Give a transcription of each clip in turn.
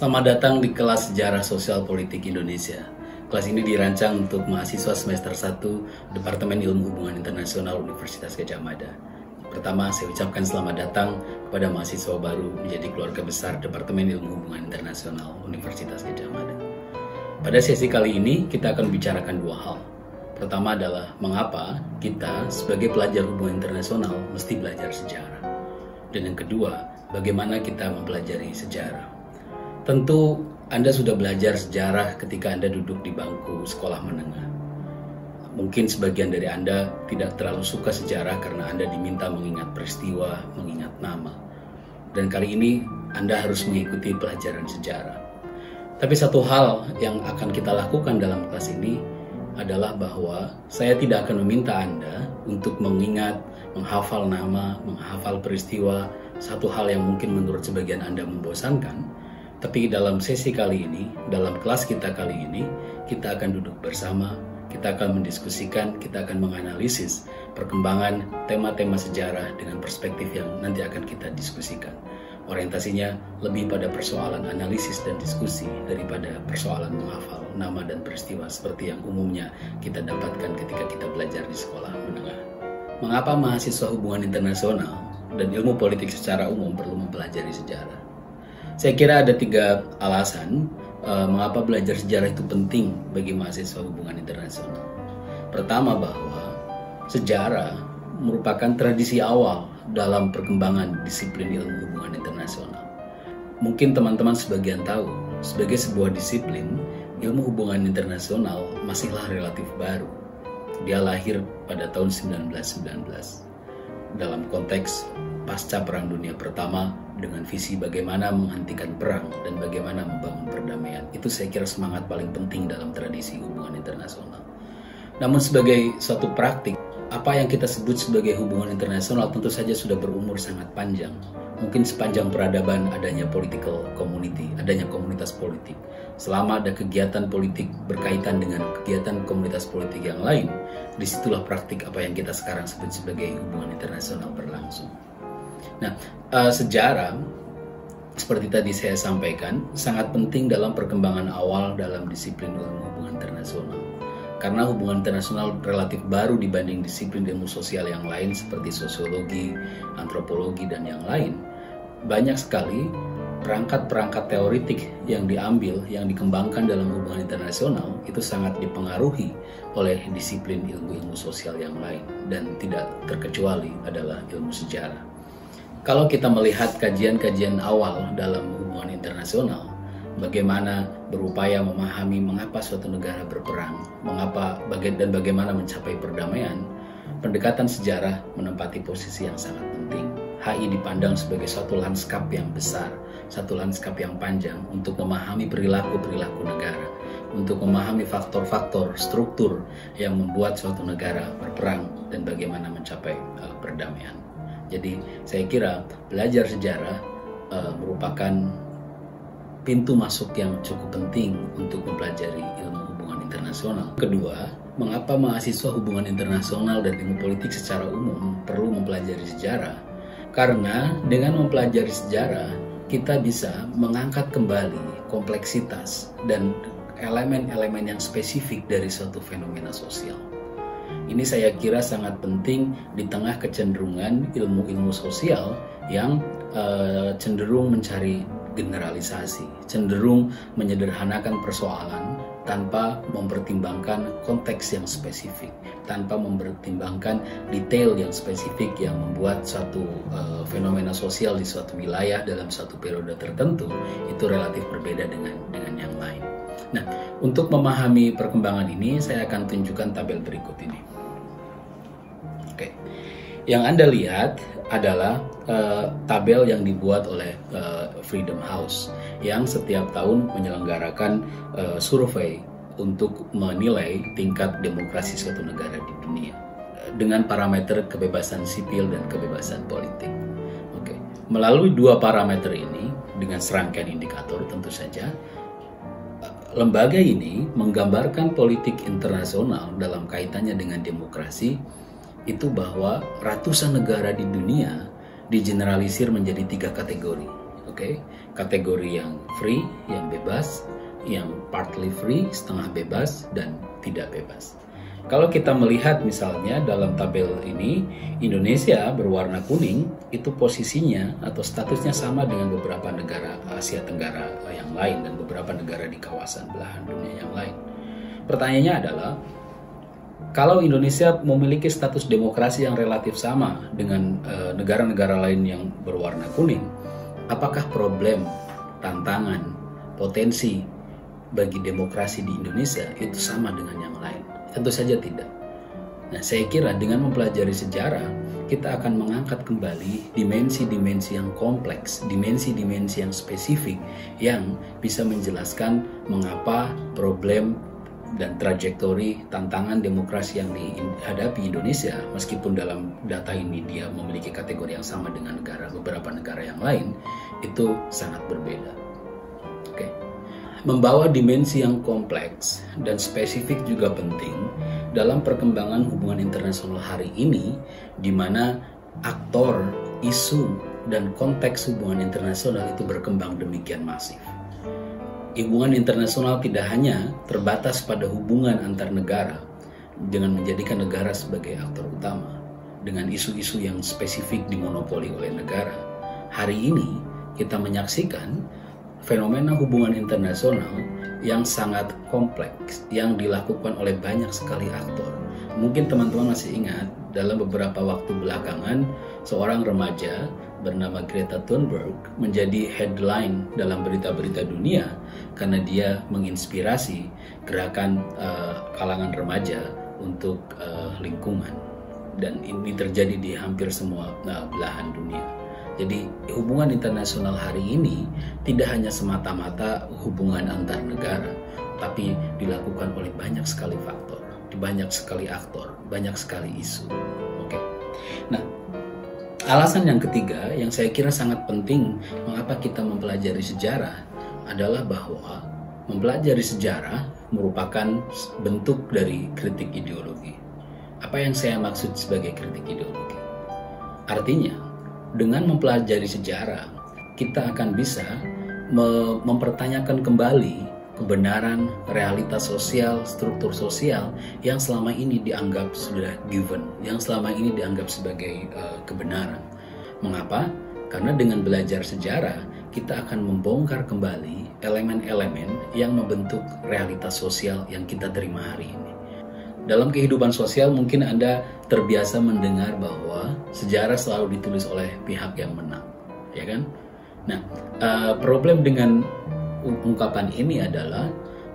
Selamat datang di kelas Sejarah Sosial Politik Indonesia. Kelas ini dirancang untuk mahasiswa semester 1 Departemen Ilmu Hubungan Internasional Universitas Gadjah Mada. Pertama, saya ucapkan selamat datang kepada mahasiswa baru menjadi keluarga besar Departemen Ilmu Hubungan Internasional Universitas Gadjah Mada. Pada sesi kali ini, kita akan membicarakan dua hal. Pertama adalah mengapa kita sebagai pelajar hubungan internasional mesti belajar sejarah. Dan yang kedua, bagaimana kita mempelajari sejarah. Tentu Anda sudah belajar sejarah ketika Anda duduk di bangku sekolah menengah. Mungkin sebagian dari Anda tidak terlalu suka sejarah karena Anda diminta mengingat peristiwa, mengingat nama. Dan kali ini Anda harus mengikuti pelajaran sejarah. Tapi satu hal yang akan kita lakukan dalam kelas ini adalah bahwa saya tidak akan meminta Anda untuk mengingat, menghafal nama, menghafal peristiwa, satu hal yang mungkin menurut sebagian Anda membosankan. Tapi dalam sesi kali ini, dalam kelas kita kali ini, kita akan duduk bersama, kita akan mendiskusikan, kita akan menganalisis perkembangan tema-tema sejarah dengan perspektif yang nanti akan kita diskusikan. Orientasinya lebih pada persoalan analisis dan diskusi daripada persoalan menghafal nama dan peristiwa seperti yang umumnya kita dapatkan ketika kita belajar di sekolah menengah. Mengapa mahasiswa hubungan internasional dan ilmu politik secara umum perlu mempelajari sejarah? Saya kira ada tiga alasan mengapa belajar sejarah itu penting bagi mahasiswa hubungan internasional. Pertama, bahwa sejarah merupakan tradisi awal dalam perkembangan disiplin ilmu hubungan internasional. Mungkin teman-teman sebagian tahu, sebagai sebuah disiplin, ilmu hubungan internasional masihlah relatif baru. Dia lahir pada tahun 1919 dalam konteks pasca Perang Dunia Pertama dengan visi bagaimana menghentikan perang dan bagaimana membangun perdamaian. Itu saya kira semangat paling penting dalam tradisi hubungan internasional. Namun sebagai suatu praktik, apa yang kita sebut sebagai hubungan internasional tentu saja sudah berumur sangat panjang. Mungkin sepanjang peradaban adanya political community, adanya komunitas politik. Selama ada kegiatan politik berkaitan dengan kegiatan komunitas politik yang lain, disitulah praktik apa yang kita sekarang sebut sebagai hubungan internasional berlangsung. Nah, sejarah seperti tadi saya sampaikan sangat penting dalam perkembangan awal dalam disiplin ilmu hubungan internasional. Karena hubungan internasional relatif baru dibanding disiplin ilmu sosial yang lain seperti sosiologi, antropologi, dan yang lain. Banyak sekali perangkat-perangkat teoritik yang diambil, yang dikembangkan dalam hubungan internasional itu sangat dipengaruhi oleh disiplin ilmu-ilmu sosial yang lain. Dan tidak terkecuali adalah ilmu sejarah. Kalau kita melihat kajian-kajian awal dalam hubungan internasional, bagaimana berupaya memahami mengapa suatu negara berperang, dan bagaimana mencapai perdamaian, pendekatan sejarah menempati posisi yang sangat penting. HI dipandang sebagai suatu lanskap yang besar, satu lanskap yang panjang untuk memahami perilaku-perilaku negara, untuk memahami faktor-faktor struktur yang membuat suatu negara berperang dan bagaimana mencapai perdamaian. Jadi saya kira belajar sejarah merupakan pintu masuk yang cukup penting untuk mempelajari ilmu hubungan internasional. Kedua, mengapa mahasiswa hubungan internasional dan ilmu politik secara umum perlu mempelajari sejarah? Karena dengan mempelajari sejarah, kita bisa mengangkat kembali kompleksitas dan elemen-elemen yang spesifik dari suatu fenomena sosial. Ini saya kira sangat penting di tengah kecenderungan ilmu-ilmu sosial yang cenderung mencari generalisasi, cenderung menyederhanakan persoalan tanpa mempertimbangkan konteks yang spesifik, tanpa mempertimbangkan detail yang spesifik yang membuat suatu fenomena sosial di suatu wilayah dalam suatu periode tertentu itu relatif berbeda dengan yang lain. Nah, untuk memahami perkembangan ini, saya akan tunjukkan tabel berikut ini. Oke, yang Anda lihat adalah tabel yang dibuat oleh Freedom House yang setiap tahun menyelenggarakan survei untuk menilai tingkat demokrasi suatu negara di dunia dengan parameter kebebasan sipil dan kebebasan politik. Oke, melalui dua parameter ini dengan serangkaian indikator tentu saja lembaga ini menggambarkan politik internasional dalam kaitannya dengan demokrasi itu bahwa ratusan negara di dunia digeneralisir menjadi tiga kategori. Oke, kategori yang free, yang bebas, yang partly free, setengah bebas, dan tidak bebas. Kalau kita melihat misalnya dalam tabel ini, Indonesia berwarna kuning itu posisinya atau statusnya sama dengan beberapa negara Asia Tenggara yang lain dan beberapa negara di kawasan belahan dunia yang lain. Pertanyaannya adalah, kalau Indonesia memiliki status demokrasi yang relatif sama dengan negara-negara lain yang berwarna kuning, apakah problem, tantangan, potensi bagi demokrasi di Indonesia itu sama dengan yang lain? Tentu saja tidak. Nah, saya kira dengan mempelajari sejarah, kita akan mengangkat kembali dimensi-dimensi yang kompleks, dimensi-dimensi yang spesifik yang bisa menjelaskan mengapa problem dan trajektori tantangan demokrasi yang dihadapi Indonesia, meskipun dalam data ini dia memiliki kategori yang sama dengan beberapa negara yang lain, itu sangat berbeda. Oke. Membawa dimensi yang kompleks dan spesifik juga penting dalam perkembangan hubungan internasional hari ini, di mana aktor, isu, dan konteks hubungan internasional itu berkembang demikian masif. Hubungan internasional tidak hanya terbatas pada hubungan antar negara dengan menjadikan negara sebagai aktor utama, dengan isu-isu yang spesifik dimonopoli oleh negara. Hari ini kita menyaksikan fenomena hubungan internasional yang sangat kompleks yang dilakukan oleh banyak sekali aktor. Mungkin teman-teman masih ingat dalam beberapa waktu belakangan seorang remaja bernama Greta Thunberg menjadi headline dalam berita-berita dunia karena dia menginspirasi gerakan kalangan remaja untuk lingkungan, dan ini terjadi di hampir semua belahan dunia. Jadi hubungan internasional hari ini tidak hanya semata-mata hubungan antar negara, tapi dilakukan oleh banyak sekali faktor, banyak sekali aktor, banyak sekali isu. Oke. Nah, alasan yang ketiga yang saya kira sangat penting mengapa kita mempelajari sejarah adalah bahwa mempelajari sejarah merupakan bentuk dari kritik ideologi. Apa yang saya maksud sebagai kritik ideologi? Artinya, dengan mempelajari sejarah, kita akan bisa mempertanyakan kembali kebenaran, realitas sosial, struktur sosial yang selama ini dianggap sudah given, yang selama ini dianggap sebagai kebenaran. Mengapa? Karena dengan belajar sejarah, kita akan membongkar kembali elemen-elemen yang membentuk realitas sosial yang kita terima hari ini. Dalam kehidupan sosial mungkin Anda terbiasa mendengar bahwa sejarah selalu ditulis oleh pihak yang menang, ya kan? Nah, problem dengan ungkapan ini adalah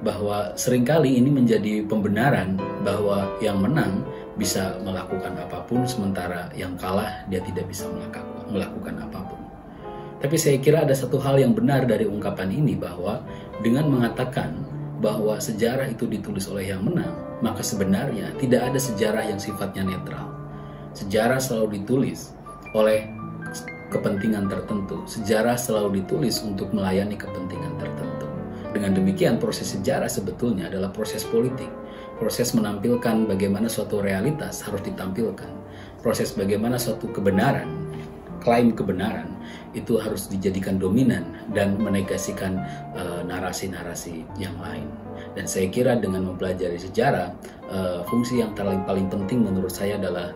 bahwa seringkali ini menjadi pembenaran bahwa yang menang bisa melakukan apapun sementara yang kalah dia tidak bisa melakukan apapun. Tapi saya kira ada satu hal yang benar dari ungkapan ini, bahwa dengan mengatakan bahwa sejarah itu ditulis oleh yang menang, maka sebenarnya tidak ada sejarah yang sifatnya netral. Sejarah selalu ditulis oleh kepentingan tertentu. Sejarah selalu ditulis untuk melayani kepentingan tertentu. Dengan demikian, proses sejarah sebetulnya adalah proses politik. Proses menampilkan bagaimana suatu realitas harus ditampilkan. Proses bagaimana suatu kebenaran, klaim kebenaran, itu harus dijadikan dominan dan menegasikan narasi-narasi yang lain. Dan saya kira dengan mempelajari sejarah, fungsi yang paling penting menurut saya adalah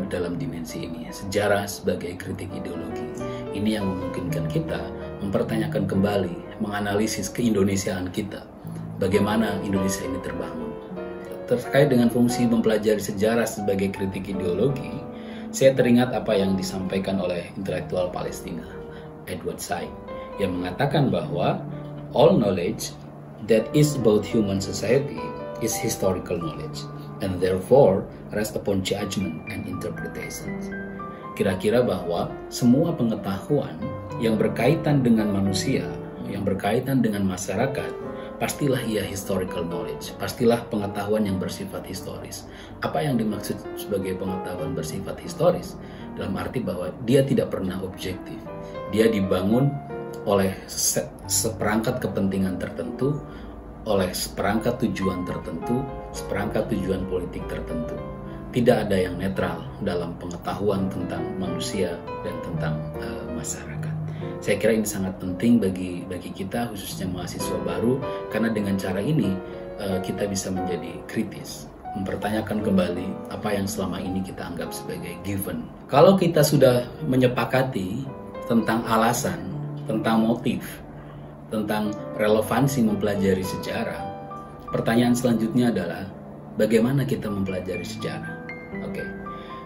dalam dimensi ini, sejarah sebagai kritik ideologi. Ini yang memungkinkan kita mempertanyakan kembali, menganalisis keindonesiaan kita, bagaimana Indonesia ini terbangun. Terkait dengan fungsi mempelajari sejarah sebagai kritik ideologi, saya teringat apa yang disampaikan oleh intelektual Palestina, Edward Said, yang mengatakan bahwa all knowledge that is about human society is historical knowledge, and therefore rest upon judgment and interpretations. Kira-kira bahwa semua pengetahuan yang berkaitan dengan manusia, yang berkaitan dengan masyarakat, pastilah ia historical knowledge, pastilah pengetahuan yang bersifat historis. Apa yang dimaksud sebagai pengetahuan bersifat historis? Dalam arti bahwa dia tidak pernah objektif. Dia dibangun oleh seperangkat kepentingan tertentu, oleh seperangkat tujuan tertentu, seperangkat tujuan politik tertentu. Tidak ada yang netral dalam pengetahuan tentang manusia dan tentang masyarakat. Saya kira ini sangat penting bagi kita, khususnya mahasiswa baru, karena dengan cara ini kita bisa menjadi kritis, mempertanyakan kembali apa yang selama ini kita anggap sebagai given. Kalau kita sudah menyepakati tentang alasan, tentang motif, tentang relevansi mempelajari sejarah, pertanyaan selanjutnya adalah bagaimana kita mempelajari sejarah. Oke.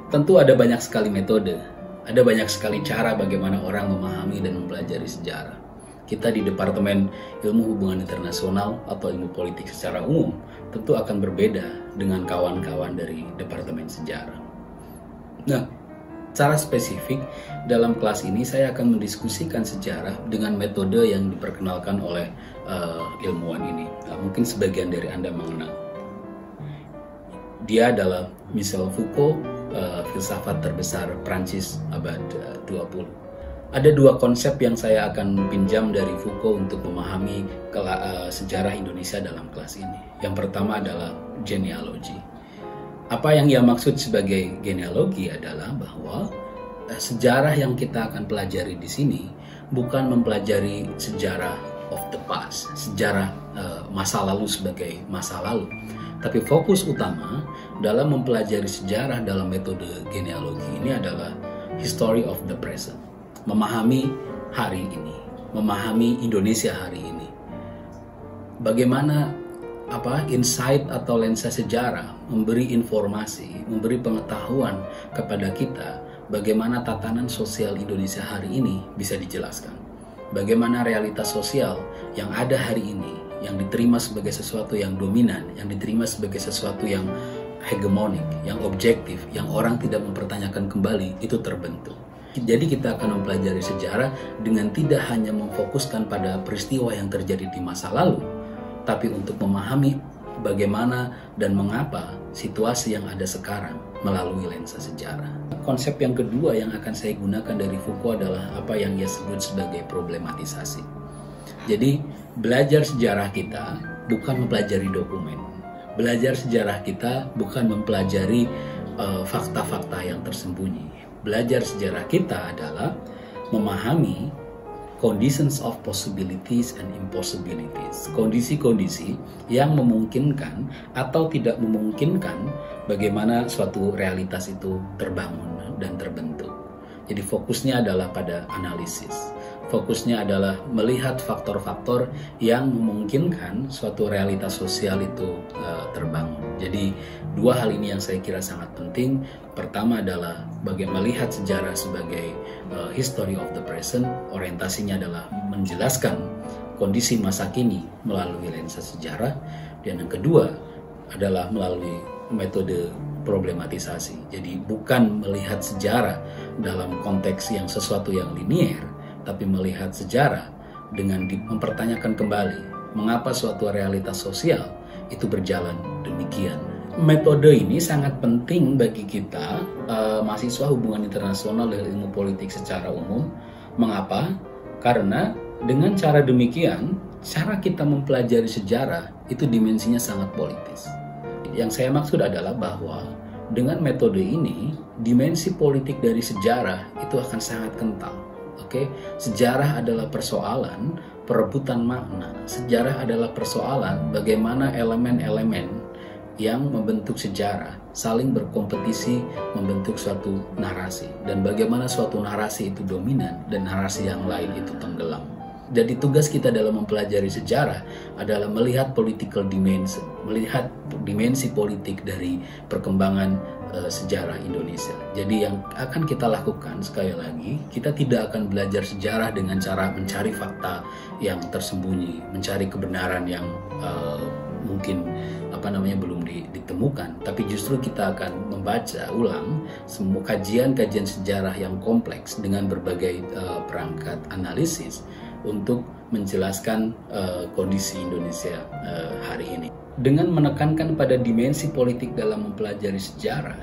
Tentu ada banyak sekali metode, ada banyak sekali cara bagaimana orang memahami dan mempelajari sejarah. Kita di Departemen Ilmu Hubungan Internasional atau Ilmu Politik secara umum tentu akan berbeda dengan kawan-kawan dari Departemen Sejarah. Nah, secara spesifik dalam kelas ini saya akan mendiskusikan sejarah dengan metode yang diperkenalkan oleh ilmuwan ini. Mungkin sebagian dari Anda mengenal. Dia adalah Michel Foucault, filsafat terbesar Prancis abad 20. Ada dua konsep yang saya akan pinjam dari Foucault untuk memahami sejarah Indonesia dalam kelas ini. Yang pertama adalah genealogi. Apa yang ia maksud sebagai genealogi adalah bahwa sejarah yang kita akan pelajari di sini bukan mempelajari sejarah of the past, sejarah masa lalu sebagai masa lalu. Tapi fokus utama dalam mempelajari sejarah dalam metode genealogi ini adalah history of the present. Memahami hari ini, memahami Indonesia hari ini. Bagaimana insight atau lensa sejarah memberi informasi, memberi pengetahuan kepada kita bagaimana tatanan sosial Indonesia hari ini bisa dijelaskan. Bagaimana realitas sosial yang ada hari ini, yang diterima sebagai sesuatu yang dominan, yang diterima sebagai sesuatu yang hegemonik, yang objektif, yang orang tidak mempertanyakan kembali, itu terbentuk. Jadi kita akan mempelajari sejarah dengan tidak hanya memfokuskan pada peristiwa yang terjadi di masa lalu, tapi untuk memahami bagaimana dan mengapa situasi yang ada sekarang melalui lensa sejarah. Konsep yang kedua yang akan saya gunakan dari Foucault adalah apa yang ia sebut sebagai problematisasi. Jadi belajar sejarah kita bukan mempelajari dokumen. Belajar sejarah kita bukan mempelajari fakta-fakta yang tersembunyi. Belajar sejarah kita adalah memahami conditions of possibilities and impossibilities. Kondisi-kondisi yang memungkinkan atau tidak memungkinkan bagaimana suatu realitas itu terbangun dan terbentuk. Jadi fokusnya adalah pada analisis. Fokusnya adalah melihat faktor-faktor yang memungkinkan suatu realitas sosial itu terbangun. Jadi dua hal ini yang saya kira sangat penting. Pertama adalah bagaimana melihat sejarah sebagai history of the present. Orientasinya adalah menjelaskan kondisi masa kini melalui lensa sejarah. Dan yang kedua adalah melalui metode problematisasi. Jadi bukan melihat sejarah dalam konteks yang sesuatu yang linier, tapi melihat sejarah dengan mempertanyakan kembali mengapa suatu realitas sosial itu berjalan demikian. Metode ini sangat penting bagi kita mahasiswa hubungan internasional dan ilmu politik secara umum. Mengapa? Karena dengan cara demikian, cara kita mempelajari sejarah itu dimensinya sangat politis. Yang saya maksud adalah bahwa dengan metode ini, dimensi politik dari sejarah itu akan sangat kental. Sejarah adalah persoalan perebutan makna. Sejarah adalah persoalan bagaimana elemen-elemen yang membentuk sejarah saling berkompetisi membentuk suatu narasi, dan bagaimana suatu narasi itu dominan dan narasi yang lain itu tenggelam. Jadi tugas kita dalam mempelajari sejarah adalah melihat political dimension, melihat dimensi politik dari perkembangan sejarah Indonesia. Jadi yang akan kita lakukan sekali lagi, kita tidak akan belajar sejarah dengan cara mencari fakta yang tersembunyi, mencari kebenaran yang mungkin belum ditemukan, tapi justru kita akan membaca ulang semua kajian-kajian sejarah yang kompleks dengan berbagai perangkat analisis untuk menjelaskan kondisi Indonesia hari ini. Dengan menekankan pada dimensi politik dalam mempelajari sejarah,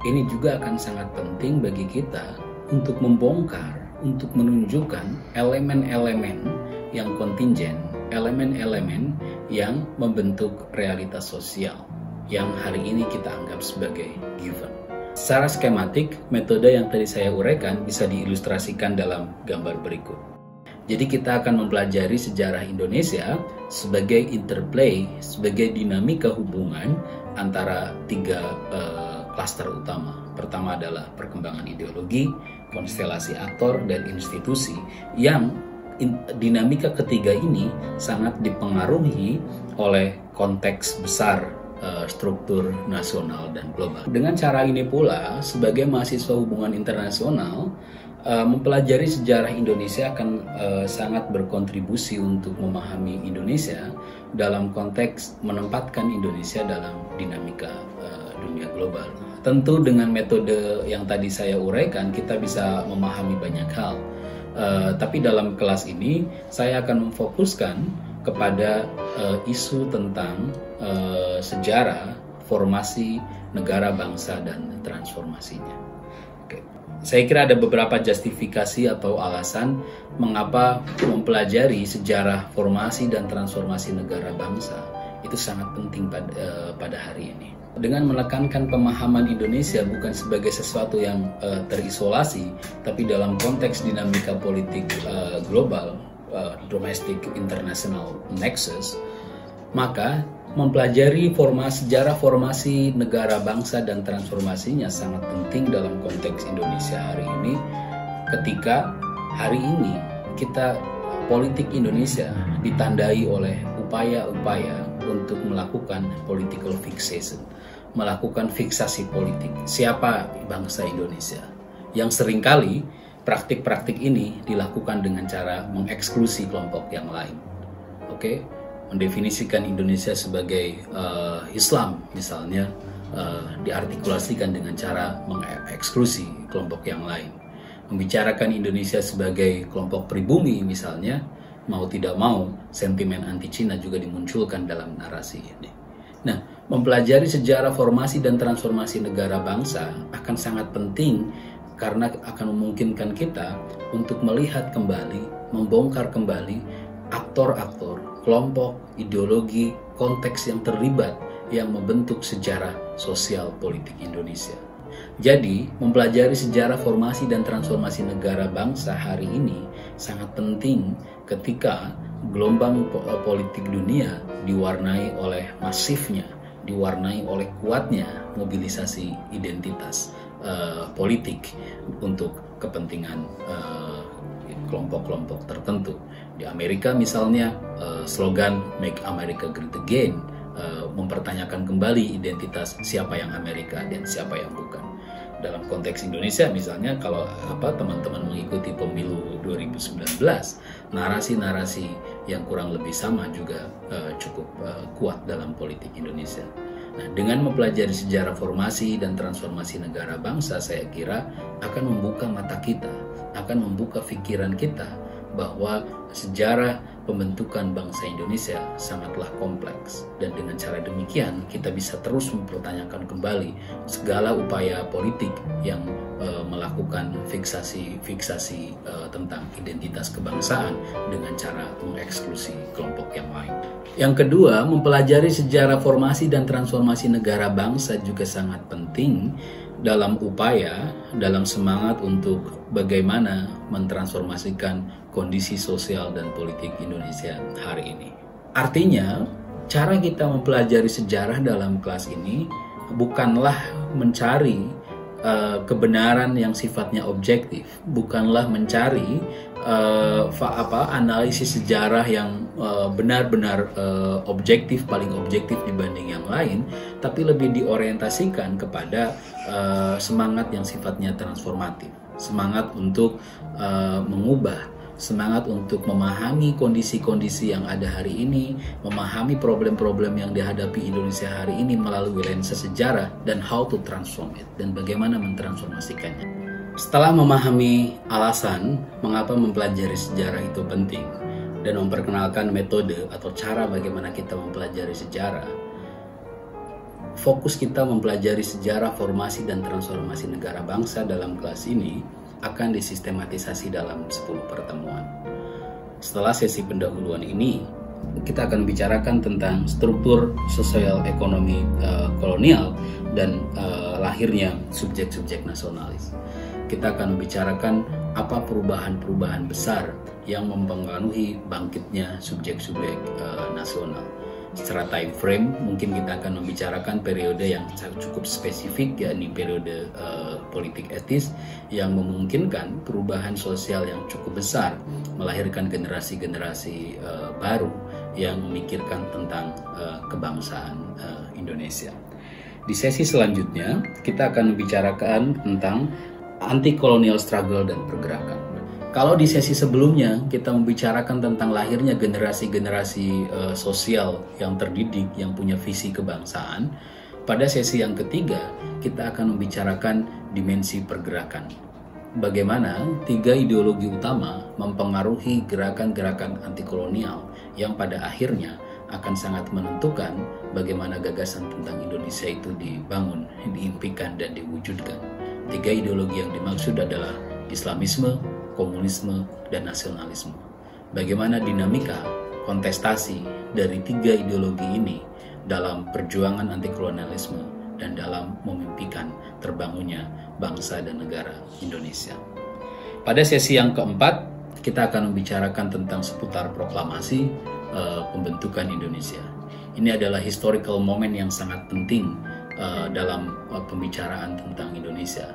ini juga akan sangat penting bagi kita untuk membongkar, untuk menunjukkan elemen-elemen yang kontingen, elemen-elemen yang membentuk realitas sosial yang hari ini kita anggap sebagai given. Secara skematik, metode yang tadi saya uraikan bisa diilustrasikan dalam gambar berikut. Jadi kita akan mempelajari sejarah Indonesia sebagai interplay, sebagai dinamika hubungan antara tiga klaster utama. Pertama adalah perkembangan ideologi, konstelasi aktor, dan institusi yang dinamika ketiga ini sangat dipengaruhi oleh konteks besar struktur nasional dan global. Dengan cara ini pula, sebagai mahasiswa hubungan internasional, mempelajari sejarah Indonesia akan sangat berkontribusi untuk memahami Indonesia dalam konteks menempatkan Indonesia dalam dinamika dunia global. Tentu dengan metode yang tadi saya uraikan, kita bisa memahami banyak hal. Tapi dalam kelas ini, saya akan memfokuskan kepada isu tentang sejarah, formasi negara bangsa dan transformasinya. Oke. Saya kira ada beberapa justifikasi atau alasan mengapa mempelajari sejarah formasi dan transformasi negara bangsa itu sangat penting pada hari ini. Dengan menekankan pemahaman Indonesia bukan sebagai sesuatu yang terisolasi, tapi dalam konteks dinamika politik global, domestic international nexus, maka mempelajari sejarah formasi negara bangsa dan transformasinya sangat penting dalam konteks Indonesia hari ini, ketika hari ini politik Indonesia ditandai oleh upaya-upaya untuk melakukan political fixation, melakukan fiksasi politik. Siapa bangsa Indonesia? Yang seringkali praktik-praktik ini dilakukan dengan cara mengeksklusi kelompok yang lain. Oke? Mendefinisikan Indonesia sebagai Islam misalnya diartikulasikan dengan cara mengeksklusi kelompok yang lain. Membicarakan Indonesia sebagai kelompok pribumi misalnya, mau tidak mau sentimen anti Cina juga dimunculkan dalam narasi ini. Nah, mempelajari sejarah formasi dan transformasi negara bangsa akan sangat penting karena akan memungkinkan kita untuk melihat kembali, membongkar kembali aktor-aktor, kelompok, ideologi, konteks yang terlibat yang membentuk sejarah sosial politik Indonesia. Jadi, mempelajari sejarah formasi dan transformasi negara bangsa hari ini sangat penting ketika gelombang politik dunia diwarnai oleh masifnya, diwarnai oleh kuatnya mobilisasi identitas politik untuk kepentingan kelompok-kelompok tertentu. Di Amerika misalnya, slogan Make America Great Again mempertanyakan kembali identitas siapa yang Amerika dan siapa yang bukan. Dalam konteks Indonesia misalnya, kalau teman-teman mengikuti pemilu 2019, narasi-narasi yang kurang lebih sama juga cukup kuat dalam politik Indonesia. Nah, dengan mempelajari sejarah formasi dan transformasi negara bangsa, saya kira akan membuka mata kita, akan membuka pikiran kita bahwa sejarah pembentukan bangsa Indonesia sangatlah kompleks, dan dengan cara demikian kita bisa terus mempertanyakan kembali segala upaya politik yang melakukan fiksasi tentang identitas kebangsaan dengan cara mengeksklusi kelompok yang lain. Yang kedua, mempelajari sejarah formasi dan transformasi negara bangsa juga sangat penting dalam semangat untuk bagaimana mentransformasikan kondisi sosial dan politik Indonesia hari ini. Artinya, cara kita mempelajari sejarah dalam kelas ini bukanlah mencari kebenaran yang sifatnya objektif, bukanlah mencari analisis sejarah yang benar-benar objektif, paling objektif dibanding yang lain, tapi lebih diorientasikan kepada semangat yang sifatnya transformatif, semangat untuk mengubah, semangat untuk memahami kondisi-kondisi yang ada hari ini, memahami problem-problem yang dihadapi Indonesia hari ini melalui lensa sejarah, dan how to transform it, dan bagaimana mentransformasikannya. Setelah memahami alasan mengapa mempelajari sejarah itu penting, dan memperkenalkan metode atau cara bagaimana kita mempelajari sejarah, fokus kita mempelajari sejarah formasi dan transformasi negara bangsa dalam kelas ini akan disistematisasi dalam 10 pertemuan. Setelah sesi pendahuluan ini, kita akan bicarakan tentang struktur sosial ekonomi kolonial dan lahirnya subjek-subjek nasionalis. Kita akan membicarakan apa perubahan-perubahan besar yang mempengaruhi bangkitnya subjek-subjek nasional. Secara time frame, mungkin kita akan membicarakan periode yang cukup spesifik, yakni periode politik etis yang memungkinkan perubahan sosial yang cukup besar, melahirkan generasi-generasi baru yang memikirkan tentang kebangsaan Indonesia. Di sesi selanjutnya, kita akan membicarakan tentang anti-colonial struggle dan pergerakan. Kalau di sesi sebelumnya kita membicarakan tentang lahirnya generasi-generasi sosial yang terdidik, yang punya visi kebangsaan, pada sesi yang ketiga kita akan membicarakan dimensi pergerakan. Bagaimana tiga ideologi utama mempengaruhi gerakan-gerakan anti-kolonial yang pada akhirnya akan sangat menentukan bagaimana gagasan tentang Indonesia itu dibangun, diimpikan, dan diwujudkan. Tiga ideologi yang dimaksud adalah Islamisme, komunisme, dan nasionalisme. Bagaimana dinamika kontestasi dari tiga ideologi ini dalam perjuangan anti-kolonialisme dan dalam memimpikan terbangunnya bangsa dan negara Indonesia. Pada sesi yang keempat, kita akan membicarakan tentang seputar proklamasi pembentukan Indonesia. Ini adalah historical moment yang sangat penting dalam pembicaraan tentang Indonesia.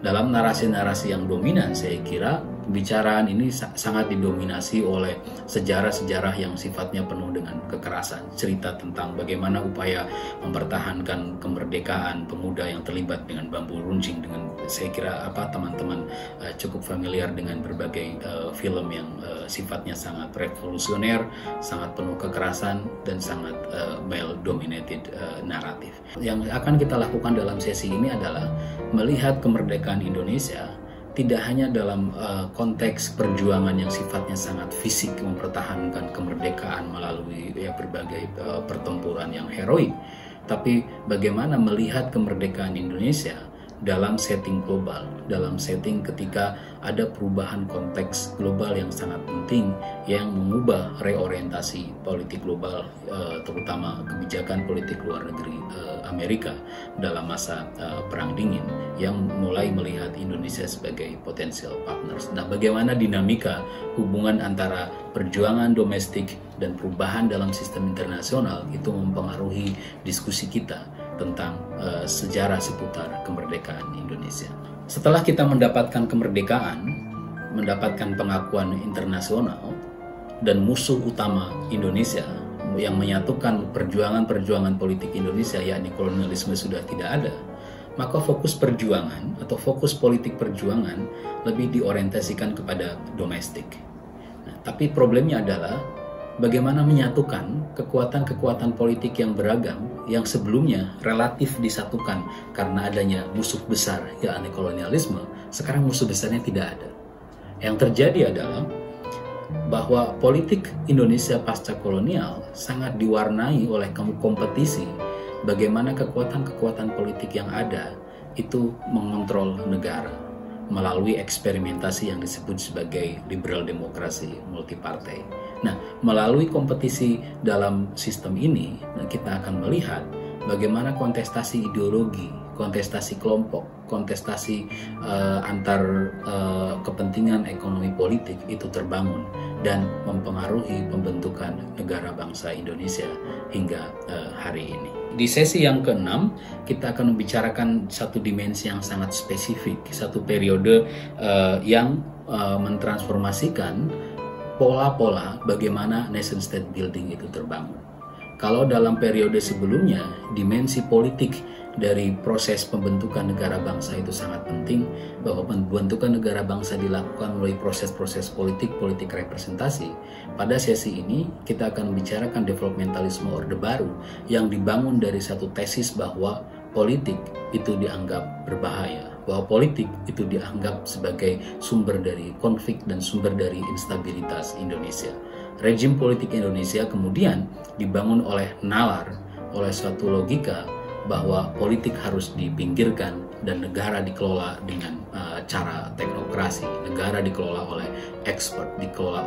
Dalam narasi-narasi yang dominan, saya kira pembicaraan ini sangat didominasi oleh sejarah-sejarah yang sifatnya penuh dengan kekerasan. Cerita tentang bagaimana upaya mempertahankan kemerdekaan pemuda yang terlibat dengan bambu runcing. Dengan saya kira teman-teman cukup familiar dengan berbagai film yang sifatnya sangat revolusioner, sangat penuh kekerasan, dan sangat male-dominated naratif. Yang akan kita lakukan dalam sesi ini adalah melihat kemerdekaan Indonesia tidak hanya dalam konteks perjuangan yang sifatnya sangat fisik, mempertahankan kemerdekaan melalui berbagai pertempuran yang heroik, tapi bagaimana melihat kemerdekaan Indonesia dalam setting global, dalam setting ketika ada perubahan konteks global yang sangat penting yang mengubah reorientasi politik global, terutama kebijakan politik luar negeri Amerika dalam masa Perang Dingin yang mulai melihat Indonesia sebagai potential partners. Nah, bagaimana dinamika hubungan antara perjuangan domestik dan perubahan dalam sistem internasional itu mempengaruhi diskusi kita tentang sejarah seputar kemerdekaan Indonesia. Setelah kita mendapatkan kemerdekaan, mendapatkan pengakuan internasional, dan musuh utama Indonesia yang menyatukan perjuangan-perjuangan politik Indonesia, yakni kolonialisme, sudah tidak ada, maka fokus perjuangan atau fokus politik perjuangan lebih diorientasikan kepada domestik. Nah, tapi problemnya adalah bagaimana menyatukan kekuatan-kekuatan politik yang beragam yang sebelumnya relatif disatukan karena adanya musuh besar, yakni kolonialisme. Sekarang musuh besarnya tidak ada. Yang terjadi adalah bahwa politik Indonesia pasca kolonial sangat diwarnai oleh kompetisi bagaimana kekuatan-kekuatan politik yang ada itu mengontrol negara melalui eksperimentasi yang disebut sebagai liberal demokrasi multipartai. Nah, melalui kompetisi dalam sistem ini, kita akan melihat bagaimana kontestasi ideologi, kontestasi kelompok, kontestasi antar kepentingan ekonomi politik itu terbangun dan mempengaruhi pembentukan negara bangsa Indonesia hingga hari ini. Di sesi yang ke-6, kita akan membicarakan satu dimensi yang sangat spesifik, satu periode yang mentransformasikan pola-pola bagaimana nation state building itu terbangun. Kalau dalam periode sebelumnya, dimensi politik dari proses pembentukan negara bangsa itu sangat penting, bahwa pembentukan negara bangsa dilakukan melalui proses-proses politik representasi. Pada sesi ini, kita akan membicarakan developmentalisme Orde Baru yang dibangun dari satu tesis bahwa politik itu dianggap berbahaya, bahwa politik itu dianggap sebagai sumber dari konflik dan sumber dari instabilitas Indonesia. Rejim politik Indonesia kemudian dibangun oleh nalar, oleh suatu logika bahwa politik harus dipinggirkan dan negara dikelola dengan cara teknokrasi, negara dikelola oleh expert, dikelola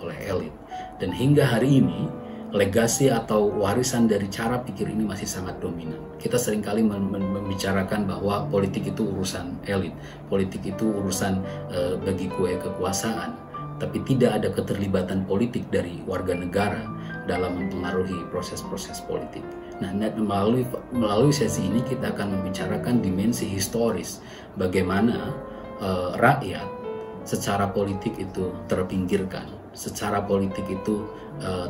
oleh elit. Dan hingga hari ini legasi atau warisan dari cara pikir ini masih sangat dominan. Kita seringkali membicarakan bahwa politik itu urusan elit, politik itu urusan bagi kue kekuasaan, tapi tidak ada keterlibatan politik dari warga negara dalam mempengaruhi proses-proses politik. Nah, melalui sesi ini kita akan membicarakan dimensi historis bagaimana rakyat secara politik itu terpinggirkan, secara politik itu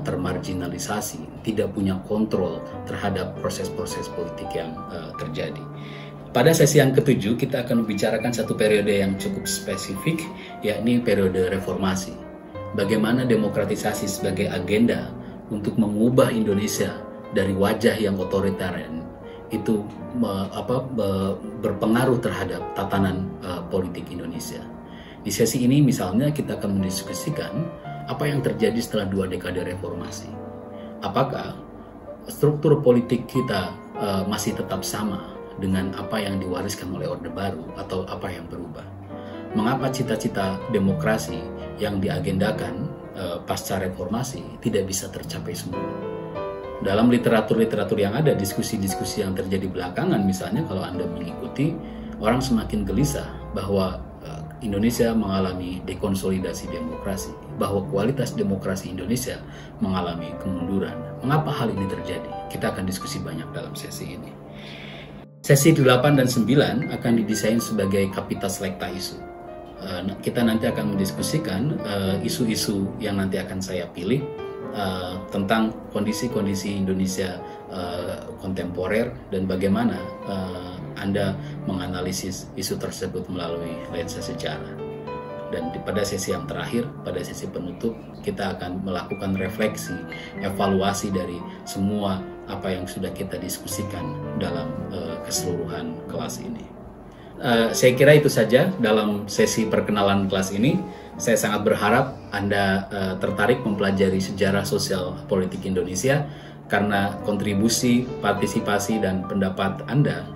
termarginalisasi, tidak punya kontrol terhadap proses-proses politik yang terjadi. Pada sesi yang ketujuh kita akan membicarakan satu periode yang cukup spesifik, yakni periode reformasi. Bagaimana demokratisasi sebagai agenda untuk mengubah Indonesia dari wajah yang otoritarian itu berpengaruh terhadap tatanan politik Indonesia. Di sesi ini misalnya kita akan mendiskusikan apa yang terjadi setelah 2 dekade reformasi. Apakah struktur politik kita masih tetap sama dengan apa yang diwariskan oleh Orde Baru atau apa yang berubah? Mengapa cita-cita demokrasi yang diagendakan pasca reformasi tidak bisa tercapai semua? Dalam literatur-literatur yang ada, diskusi-diskusi yang terjadi belakangan misalnya, kalau Anda mengikuti, orang semakin gelisah bahwa Indonesia mengalami dekonsolidasi demokrasi, bahwa kualitas demokrasi Indonesia mengalami kemunduran. Mengapa hal ini terjadi? Kita akan diskusi banyak dalam sesi ini. Sesi 8 dan 9 akan didesain sebagai Kapitas Lecta isu. Kita nanti akan mendiskusikan isu-isu yang nanti akan saya pilih tentang kondisi-kondisi Indonesia kontemporer dan bagaimana Anda menganalisis isu tersebut melalui lensa sejarah. Dan pada sesi yang terakhir, pada sesi penutup, kita akan melakukan refleksi, evaluasi dari semua apa yang sudah kita diskusikan dalam keseluruhan kelas ini. Saya kira itu saja dalam sesi perkenalan kelas ini. Saya sangat berharap Anda tertarik mempelajari sejarah sosial politik Indonesia, karena kontribusi, partisipasi, dan pendapat Anda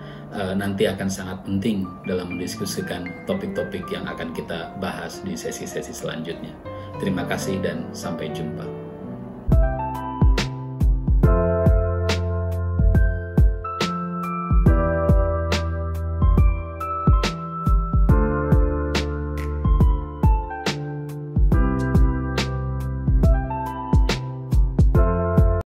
nanti akan sangat penting dalam mendiskusikan topik-topik yang akan kita bahas di sesi-sesi selanjutnya. Terima kasih dan sampai jumpa.